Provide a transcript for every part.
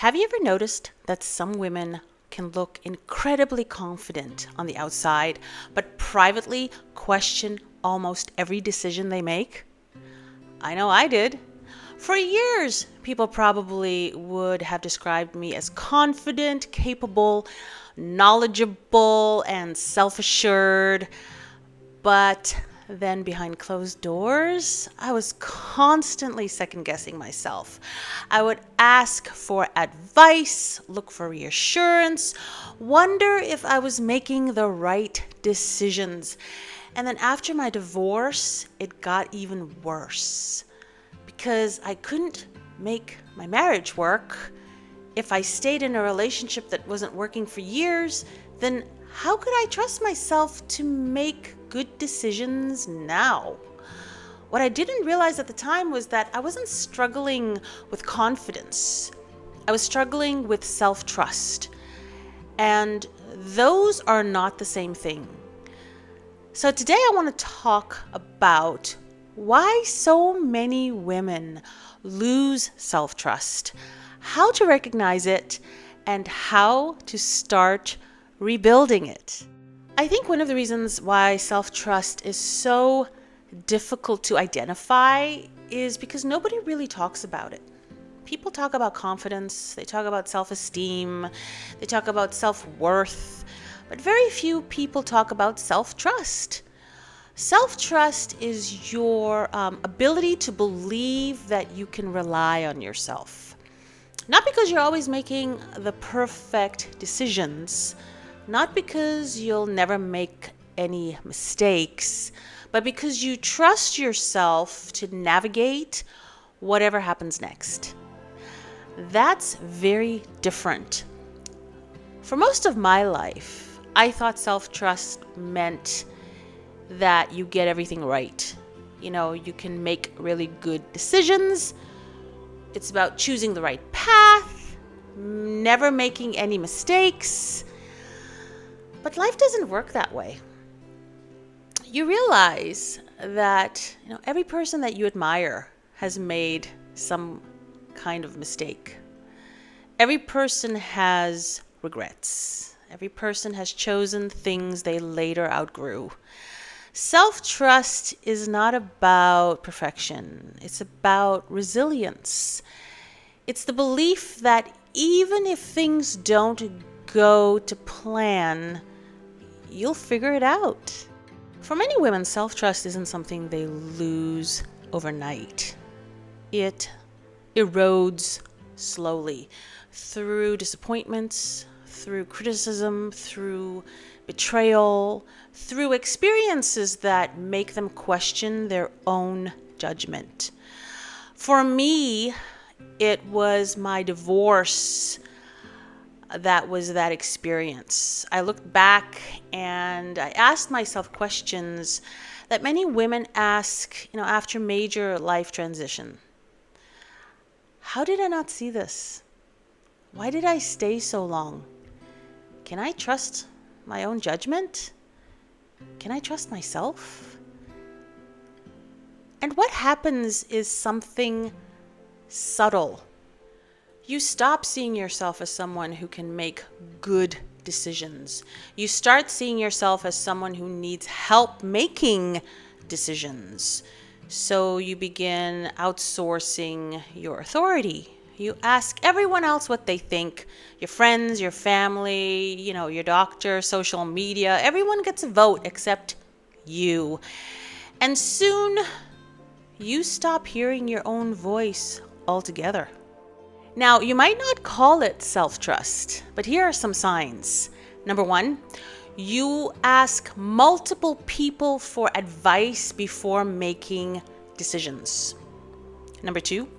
Have you ever noticed that some women can look incredibly confident on the outside, but privately question almost every decision they make? I know I did. For years, people probably would have described me as confident, capable, knowledgeable, and self assured. But then behind closed doors, I was constantly second guessing myself. I would ask for advice, look for reassurance, wonder if I was making the right decisions. And then after my divorce, it got even worse because I couldn't make my marriage work. If I stayed in a relationship that wasn't working for years, then how could I trust myself to make good decisions now? What I didn't realize at the time was that I wasn't struggling with confidence. I was struggling with self-trust. And those are not the same thing. So today I want to talk about why so many women lose self-trust, how to recognize it, and how to start rebuilding it. I think one of the reasons why self-trust is so difficult to identify is because nobody really talks about it. People talk about confidence, they talk about self-esteem, they talk about self-worth, but very few people talk about self-trust. Self-trust is your ability to believe that you can rely on yourself. Not because you're always making the perfect decisions, not because you'll never make any mistakes, but because you trust yourself to navigate whatever happens next. That's very different. For most of my life, I thought self-trust meant that you get everything right. You can make really good decisions. It's about choosing the right path, never making any mistakes. But life doesn't work that way. You realize that every person that you admire has made some kind of mistake. Every person has regrets. Every person has chosen things they later outgrew. Self-trust is not about perfection. It's about resilience. It's the belief that even if things don't go to plan, you'll figure it out. For many women, self-trust isn't something they lose overnight. It erodes slowly through disappointments, through criticism, through betrayal, through experiences that make them question their own judgment. For me, it was my divorce that was that experience. I looked back and I asked myself questions that many women ask, after major life transition. How did I not see this? Why did I stay so long? Can I trust my own judgment? Can I trust myself? And what happens is something subtle. You stop seeing yourself as someone who can make good decisions. You start seeing yourself as someone who needs help making decisions. So you begin outsourcing your authority. You ask everyone else what they think, your friends, your family, your doctor, social media. Everyone gets a vote except you. And soon you stop hearing your own voice altogether. Now, you might not call it self-trust, but here are some signs. Number one, you ask multiple people for advice before making decisions. Number two,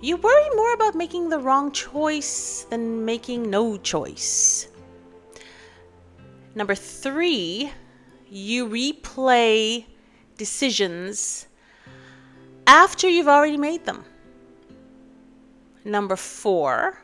you worry more about making the wrong choice than making no choice. Number three, you replay decisions after you've already made them. Number four,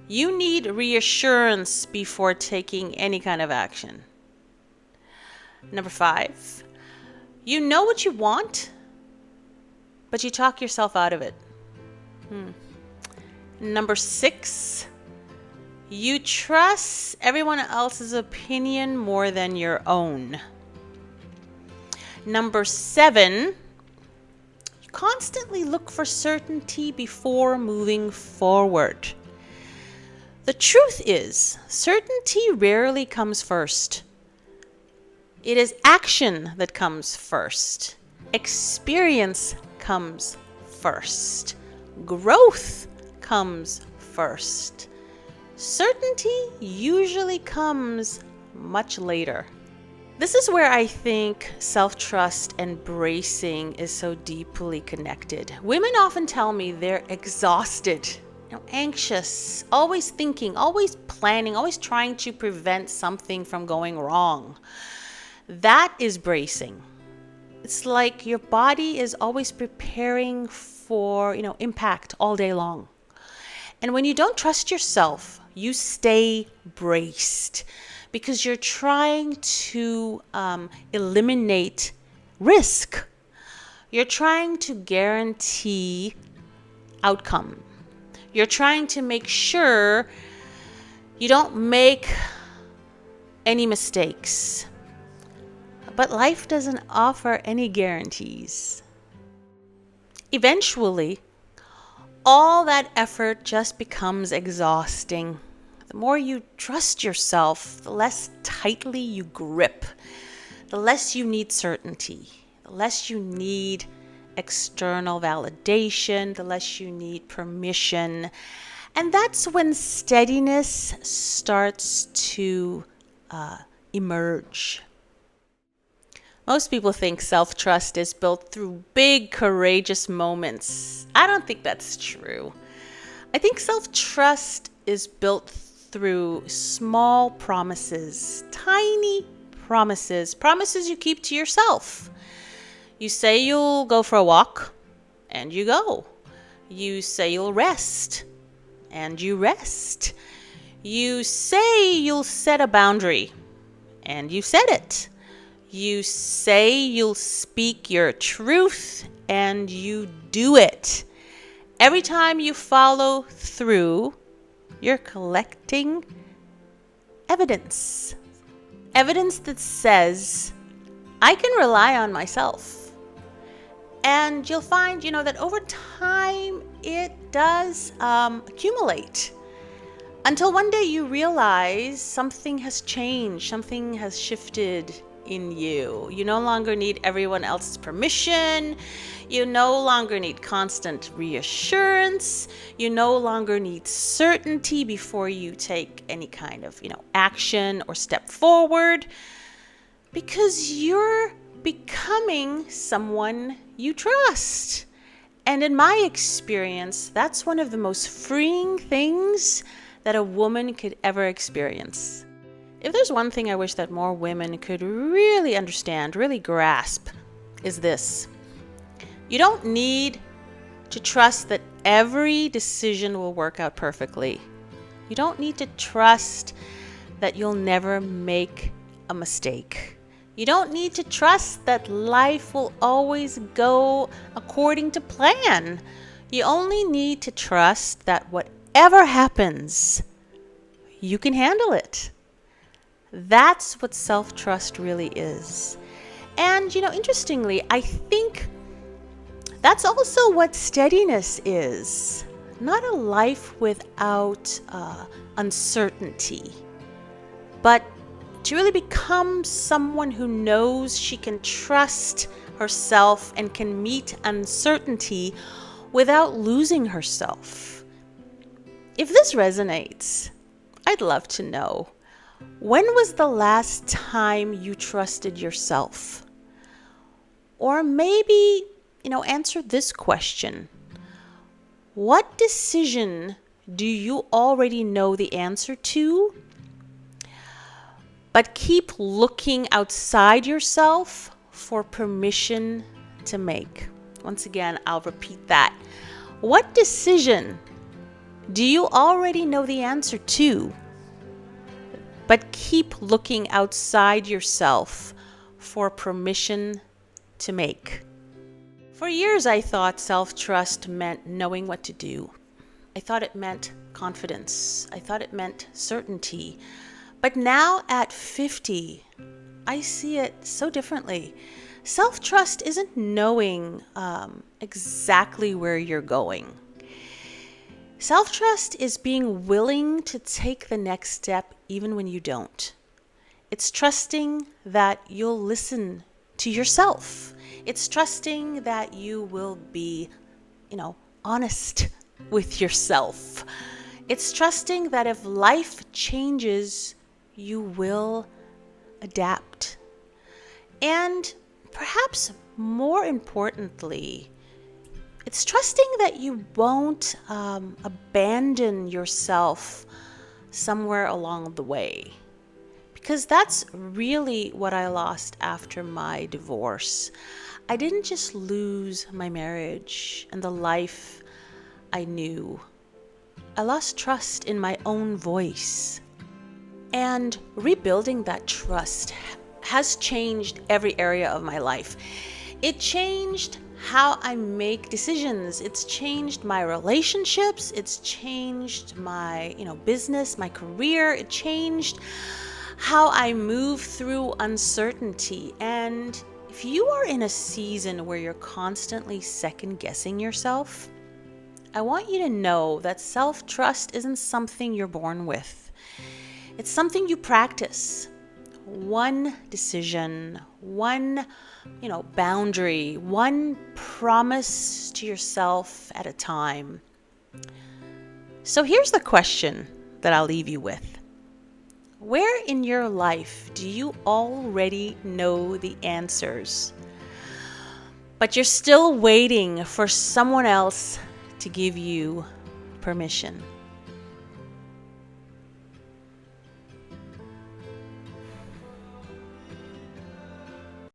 you need reassurance before taking any kind of action. Number five, you know what you want, but you talk yourself out of it. Number 6, you trust everyone else's opinion more than your own. Number 7, you constantly look for certainty before moving forward. The truth is, certainty rarely comes first. It is action that comes first. Experience comes first. Growth comes first. Certainty usually comes much later. This is where I think self-trust and bracing is so deeply connected. Women often tell me they're exhausted, anxious, always thinking, always planning, always trying to prevent something from going wrong. That is bracing. It's like your body is always preparing for, impact all day long. And when you don't trust yourself, you stay braced because you're trying to eliminate risk. You're trying to guarantee outcome. You're trying to make sure you don't make any mistakes. But life doesn't offer any guarantees. Eventually, all that effort just becomes exhausting. The more you trust yourself, the less tightly you grip, the less you need certainty, the less you need external validation, the less you need permission. And that's when steadiness starts to emerge. Most people think self-trust is built through big, courageous moments. I don't think that's true. I think self-trust is built through small promises, tiny promises you keep to yourself. You say you'll go for a walk, and you go. You say you'll rest, and you rest. You say you'll set a boundary, and you set it. You say you'll speak your truth, and you do it. Every time you follow through, you're collecting evidence. Evidence that says, I can rely on myself. And you'll find, that over time, it does accumulate. Until one day you realize something has changed, something has shifted in you. You no longer need everyone else's permission. You no longer need constant reassurance. You no longer need certainty before you take any kind of, action or step forward, because you're becoming someone you trust. And in my experience, that's one of the most freeing things that a woman could ever experience. If there's one thing I wish that more women could really understand, really grasp, is this. You don't need to trust that every decision will work out perfectly. You don't need to trust that you'll never make a mistake. You don't need to trust that life will always go according to plan. You only need to trust that whatever happens, you can handle it. That's what self-trust really is. And, interestingly, I think that's also what steadiness is. Not a life without uncertainty, but to really become someone who knows she can trust herself and can meet uncertainty without losing herself. If this resonates, I'd love to know. When was the last time you trusted yourself? Or maybe, answer this question. What decision do you already know the answer to, but keep looking outside yourself for permission to make? Once again, I'll repeat that. What decision do you already know the answer to, but keep looking outside yourself for permission to make? For years, I thought self-trust meant knowing what to do. I thought it meant confidence. I thought it meant certainty. But now at 50, I see it so differently. Self-trust isn't knowing exactly where you're going. Self-trust is being willing to take the next step even when you don't. It's trusting that you'll listen to yourself. It's trusting that you will be, honest with yourself. It's trusting that if life changes, you will adapt. And perhaps more importantly, it's trusting that you won't abandon yourself somewhere along the way. Because that's really what I lost after my divorce. I didn't just lose my marriage and the life I knew. I lost trust in my own voice. And rebuilding that trust has changed every area of my life. It changed how I make decisions. It's changed my relationships. It's changed my, business, my career. It changed how I move through uncertainty. And if you are in a season where you're constantly second guessing yourself, I want you to know that self-trust isn't something you're born with. It's something you practice. One decision, one, boundary, one promise to yourself at a time. So here's the question that I'll leave you with. Where in your life do you already know the answers, but you're still waiting for someone else to give you permission?